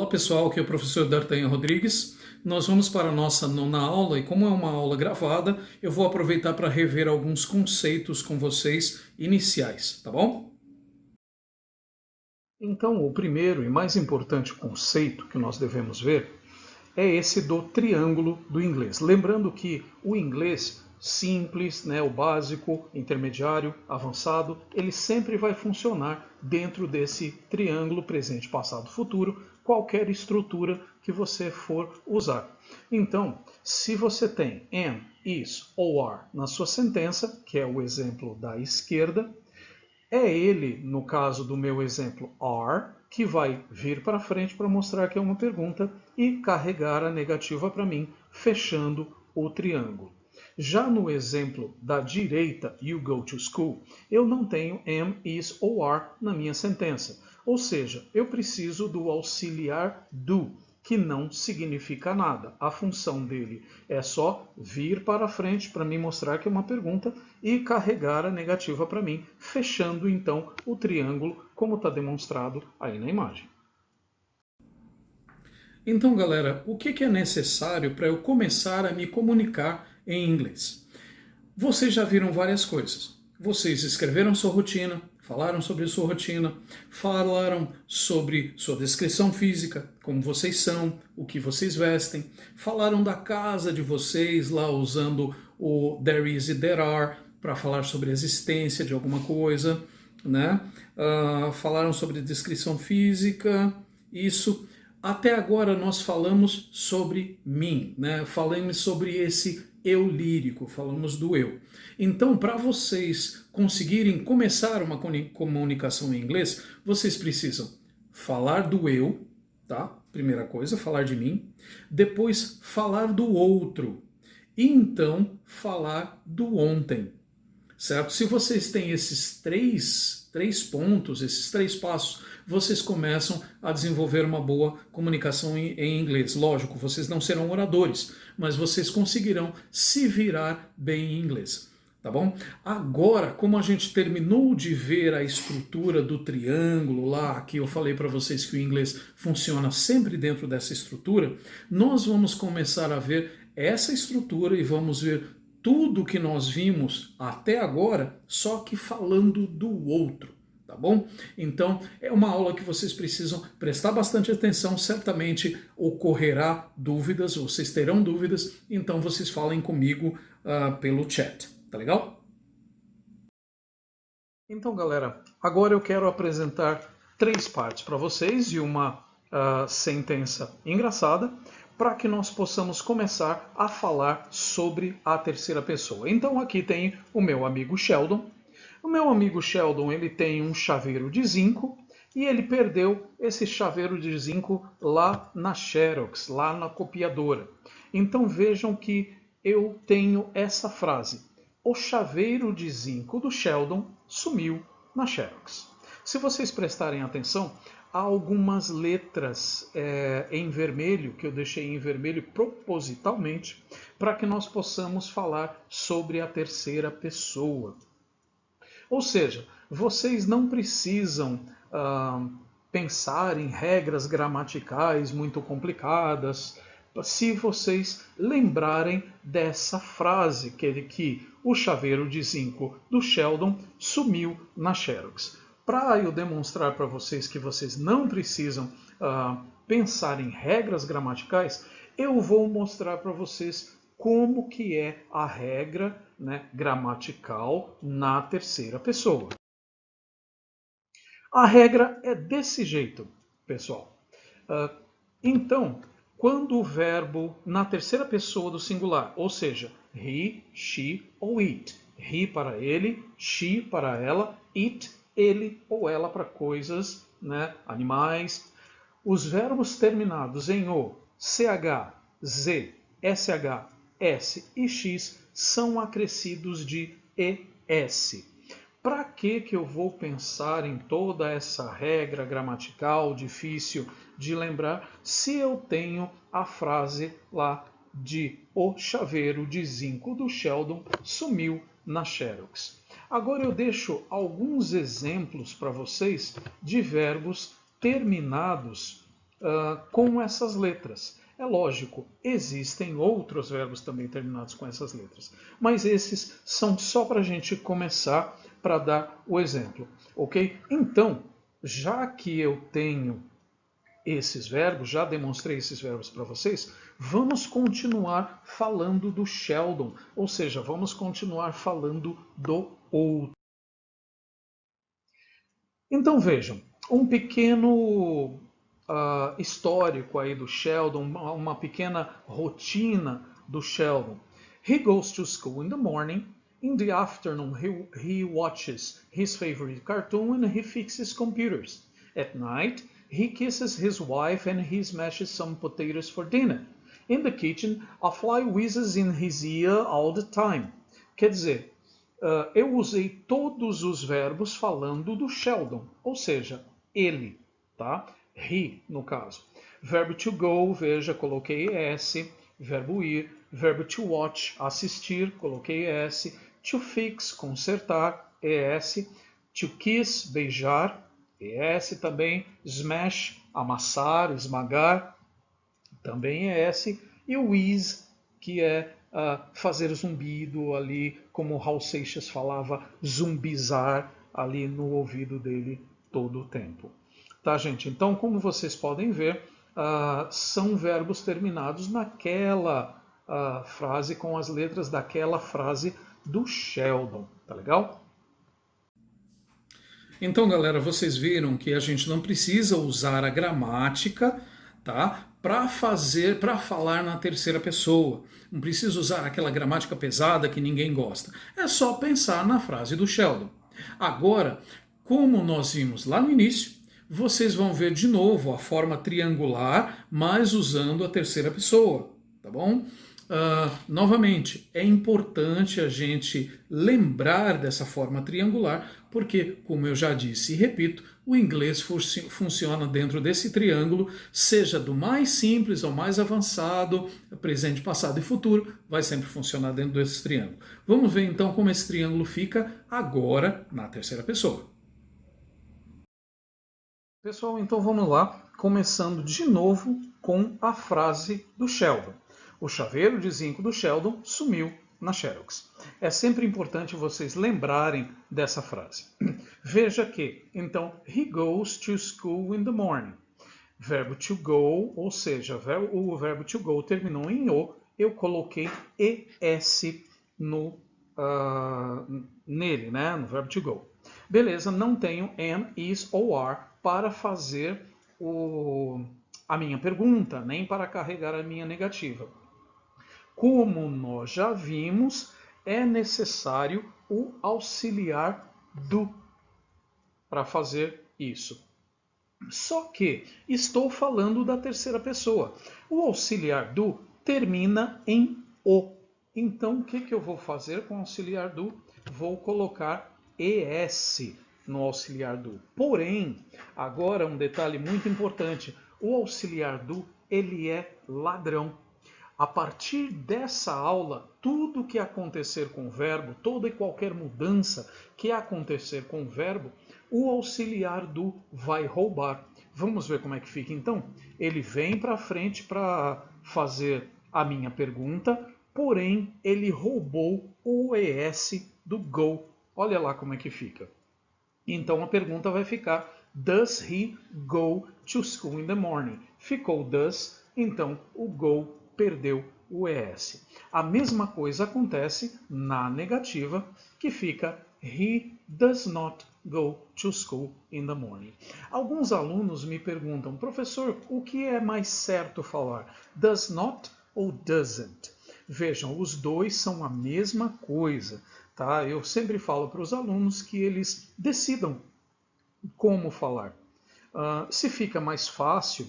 pessoal, aqui é o professor D'Artagnan Rodrigues. Nós vamos para a nossa nona aula e como é uma aula gravada, eu vou aproveitar para rever alguns conceitos com vocês iniciais, tá bom? Então, o primeiro e mais importante conceito que nós devemos ver é esse do triângulo do inglês. Lembrando que o inglês simples, né, o básico, intermediário, avançado, ele sempre vai funcionar dentro desse triângulo presente, passado, futuro, qualquer estrutura que você for usar. Então, se você tem am, is ou are na sua sentença, que é o exemplo da esquerda, é ele, no caso do meu exemplo, are, que vai vir para frente para mostrar que é uma pergunta e carregar a negativa para mim, fechando o triângulo. Já no exemplo da direita, you go to school, eu não tenho am, is ou are na minha sentença. Ou seja, eu preciso do auxiliar do, que não significa nada. A função dele é só vir para frente para me mostrar que é uma pergunta e carregar a negativa para mim, fechando então o triângulo como está demonstrado aí na imagem. Então, galera, o que é necessário para eu começar a me comunicar em inglês? Vocês já viram várias coisas. Vocês escreveram sua rotina, falaram sobre sua rotina, falaram sobre sua descrição física, como vocês são, o que vocês vestem, falaram da casa de vocês lá usando o there is e there are para falar sobre a existência de alguma coisa, né? Falaram sobre descrição física, isso. Até agora nós falamos sobre mim, né? Falamos sobre esse eu lírico, falamos do eu. Então, para vocês conseguirem começar uma comunicação em inglês, vocês precisam falar do eu, tá? Primeira coisa, falar de mim. Depois, falar do outro. E então, falar do ontem. Certo? Se vocês têm esses três pontos, esses três passos, vocês começam a desenvolver uma boa comunicação em inglês. Lógico, vocês não serão oradores, mas vocês conseguirão se virar bem em inglês. Tá bom? Agora, como a gente terminou de ver a estrutura do triângulo lá, que eu falei para vocês que o inglês funciona sempre dentro dessa estrutura, nós vamos começar a ver essa estrutura e vamos ver tudo que nós vimos até agora, só que falando do outro, tá bom? Então, é uma aula que vocês precisam prestar bastante atenção, certamente ocorrerá dúvidas, vocês terão dúvidas, então vocês falem comigo pelo chat, tá legal? Então, galera, agora eu quero apresentar três partes para vocês e uma sentença engraçada, para que nós possamos começar a falar sobre a terceira pessoa. Então aqui tem o meu amigo Sheldon. O meu amigo Sheldon, ele tem um chaveiro de zinco e ele perdeu esse chaveiro de zinco lá na Xerox, lá na copiadora. Então vejam que eu tenho essa frase: o chaveiro de zinco do Sheldon sumiu na Xerox. Se vocês prestarem atenção, há algumas letras em vermelho, que eu deixei em vermelho propositalmente, para que nós possamos falar sobre a terceira pessoa. Ou seja, vocês não precisam pensar em regras gramaticais muito complicadas, se vocês lembrarem dessa frase, que o chaveiro de zinco do Sheldon sumiu na Xerox. Para eu demonstrar para vocês que vocês não precisam pensar em regras gramaticais, eu vou mostrar para vocês como que é a regra, né, gramatical na terceira pessoa. A regra é desse jeito, pessoal. Então, quando o verbo na terceira pessoa do singular, ou seja, he, she ou it, he para ele, she para ela, it ele ou ela para coisas, né, animais. Os verbos terminados em o, ch, z, sh, s e x são acrescidos de es. Para que eu vou pensar em toda essa regra gramatical difícil de lembrar se eu tenho a frase lá de o chaveiro de zinco do Sheldon sumiu na Xerox? Agora eu deixo alguns exemplos para vocês de verbos terminados com essas letras. É lógico, existem outros verbos também terminados com essas letras, mas esses são só para a gente começar, para dar o exemplo, ok? Então, já que eu tenho esses verbos, já demonstrei esses verbos para vocês, vamos continuar falando do Sheldon, ou seja, vamos continuar falando do outro. Então vejam, um pequeno histórico aí do Sheldon, uma pequena rotina do Sheldon. He goes to school in the morning. In the afternoon, he watches his favorite cartoon and he fixes computers. At night, he kisses his wife and he smashes some potatoes for dinner. In the kitchen, a fly whizzes in his ear all the time. Quer dizer, eu usei todos os verbos falando do Sheldon, ou seja, ele, tá? He, no caso. Verbo to go, veja, coloquei S. Verbo ir. Verbo to watch, assistir, coloquei S. To fix, consertar, ES. To kiss, beijar, ES também. Smash, amassar, esmagar, também ES. E o whiz, que é fazer zumbido ali, como Raul Seixas falava, zumbizar ali no ouvido dele todo o tempo. Tá, gente? Então, como vocês podem ver, são verbos terminados naquela frase, com as letras daquela frase do Sheldon. Tá legal? Então, galera, vocês viram que a gente não precisa usar a gramática, tá? Para falar na terceira pessoa. Não precisa usar aquela gramática pesada que ninguém gosta. É só pensar na frase do Sheldon. Agora, como nós vimos lá no início, vocês vão ver de novo a forma triangular, mas usando a terceira pessoa, tá bom? Novamente, é importante a gente lembrar dessa forma triangular, porque, como eu já disse e repito, o inglês funciona dentro desse triângulo, seja do mais simples ao mais avançado, presente, passado e futuro, vai sempre funcionar dentro desse triângulo. Vamos ver então como esse triângulo fica agora na terceira pessoa. Pessoal, então vamos lá, começando de novo com a frase do Sheldon. O chaveiro de zinco do Sheldon sumiu na Xerox. É sempre importante vocês lembrarem dessa frase. Veja que, então, he goes to school in the morning. Verbo to go, ou seja, o verbo to go terminou em o, eu coloquei es nele, né, no verbo to go. Beleza, não tenho am, is ou are para fazer a minha pergunta, nem para carregar a minha negativa. Como nós já vimos, é necessário o auxiliar do para fazer isso. Só que estou falando da terceira pessoa. O auxiliar do termina em o. Então, o que eu vou fazer com o auxiliar do? Vou colocar es no auxiliar do. Porém, agora um detalhe muito importante. O auxiliar do, ele é ladrão. A partir dessa aula, tudo que acontecer com o verbo, toda e qualquer mudança que acontecer com o verbo, o auxiliar do vai roubar. Vamos ver como é que fica então? Ele vem para frente para fazer a minha pergunta, porém ele roubou o ES do go. Olha lá como é que fica. Então a pergunta vai ficar: Does he go to school in the morning? Ficou does, então o go perdeu o ES. A mesma coisa acontece na negativa, que fica he does not go to school in the morning. Alguns alunos me perguntam, professor, o que é mais certo falar? Does not ou doesn't? Vejam, os dois são a mesma coisa. Tá? Eu sempre falo para os alunos que eles decidam como falar. Se fica mais fácil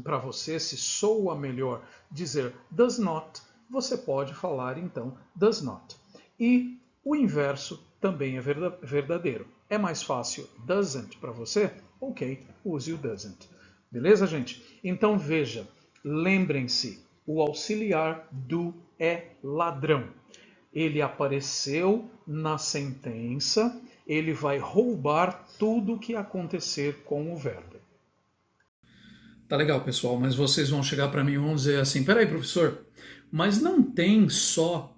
para você, se soa melhor dizer does not, você pode falar então does not. E o inverso também é verdadeiro. É mais fácil doesn't para você? Ok, use o doesn't. Beleza, gente? Então veja, lembrem-se, o auxiliar do é ladrão. Ele apareceu na sentença, ele vai roubar tudo o que acontecer com o verbo. Tá legal, pessoal, mas vocês vão chegar para mim e vão dizer assim: peraí, professor, mas não tem só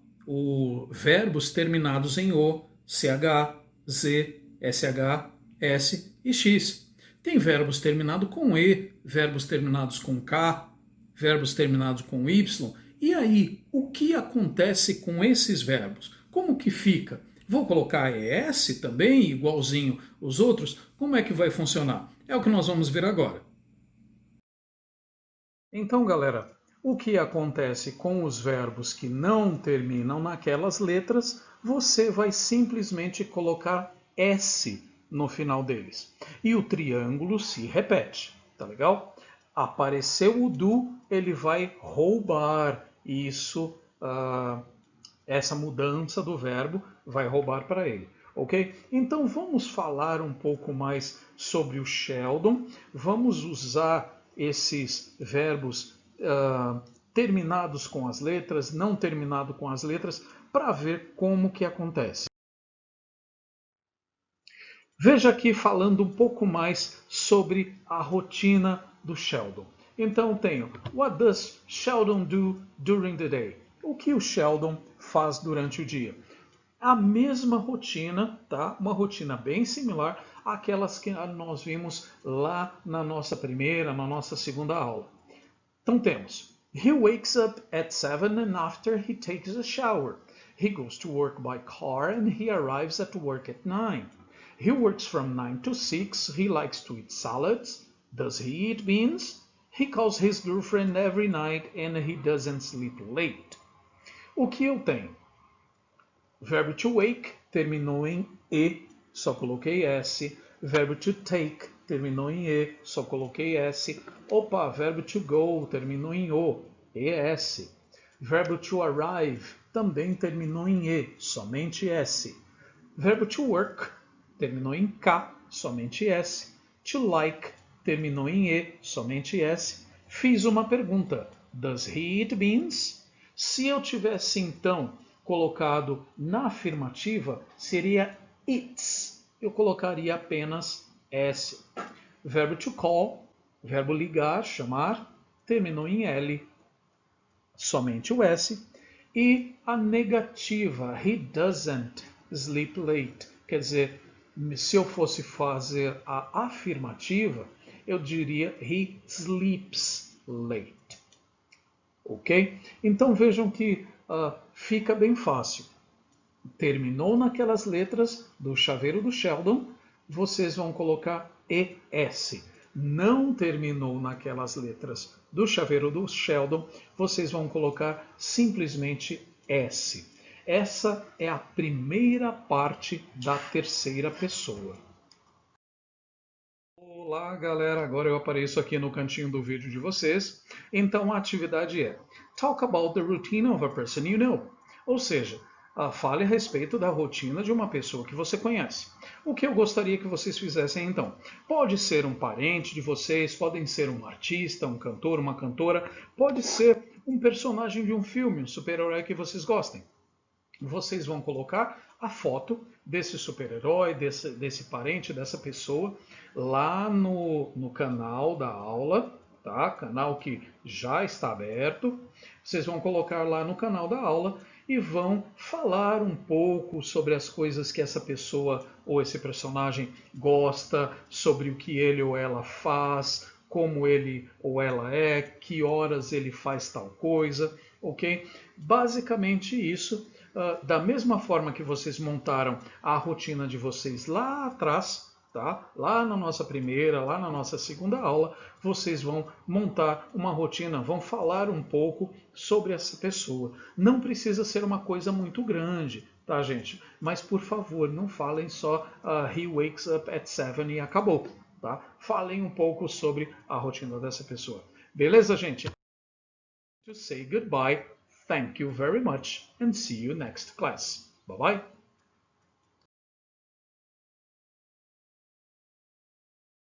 verbos terminados em O, CH, Z, SH, S e X. Tem verbos terminados com E, verbos terminados com K, verbos terminados com Y. E aí, o que acontece com esses verbos? Como que fica? Vou colocar ES também, igualzinho os outros? Como é que vai funcionar? É o que nós vamos ver agora. Então, galera, o que acontece com os verbos que não terminam naquelas letras, você vai simplesmente colocar S no final deles. E o triângulo se repete, tá legal? Apareceu o do, ele vai roubar isso, essa mudança do verbo vai roubar para ele. Ok? Então vamos falar um pouco mais sobre o Sheldon. Vamos usar esses verbos terminados com as letras, não terminado com as letras, para ver como que acontece. Veja aqui falando um pouco mais sobre a rotina do Sheldon. Então tenho, what does Sheldon do during the day? O que o Sheldon faz durante o dia? A mesma rotina, tá? Uma rotina bem similar àquelas que nós vimos lá na nossa primeira, na nossa segunda aula. Então temos, he wakes up at 7 and after he takes a shower. He goes to work by car and he arrives at work at 9. He works from 9 to 6. He likes to eat salads. Does he eat beans? He calls his girlfriend every night and he doesn't sleep late. O que eu tenho? Verbo to wake terminou em E, só coloquei S. Verbo to take terminou em E, só coloquei S. Opa, verbo to go terminou em O, ES. Verbo to arrive também terminou em E, somente S. Verbo to work terminou em K, somente S. To like terminou em E, somente S. Fiz uma pergunta. Does he eat beans? Se eu tivesse então colocado na afirmativa, seria eats. Eu colocaria apenas S. Verbo to call, verbo ligar, chamar, terminou em L, somente o S. E a negativa, he doesn't sleep late. Quer dizer, se eu fosse fazer a afirmativa, eu diria he sleeps late. Ok? Então vejam que fica bem fácil. Terminou naquelas letras do chaveiro do Sheldon, vocês vão colocar ES. Não terminou naquelas letras do chaveiro do Sheldon, vocês vão colocar simplesmente S. Essa é a primeira parte da terceira pessoa. Olá, galera! Agora eu apareço aqui no cantinho do vídeo de vocês. Então a atividade é Talk about the routine of a person you know. Ou seja, fale a respeito da rotina de uma pessoa que você conhece. O que eu gostaria que vocês fizessem então? Pode ser um parente de vocês, podem ser um artista, um cantor, uma cantora, pode ser um personagem de um filme, um super-herói que vocês gostem. Vocês vão colocar a foto desse super-herói, desse parente, dessa pessoa, lá no canal da aula, tá? Canal que já está aberto. Vocês vão colocar lá no canal da aula e vão falar um pouco sobre as coisas que essa pessoa ou esse personagem gosta, sobre o que ele ou ela faz, como ele ou ela é, que horas ele faz tal coisa, ok? Basicamente isso. Da mesma forma que vocês montaram a rotina de vocês lá atrás, tá? Lá na nossa primeira, lá na nossa segunda aula, vocês vão montar uma rotina, vão falar um pouco sobre essa pessoa. Não precisa ser uma coisa muito grande, tá, gente? Mas, por favor, não falem só he wakes up at 7 e acabou, tá? Falem um pouco sobre a rotina dessa pessoa. Beleza, gente? To say goodbye. Thank you very much and see you next class. Bye-bye.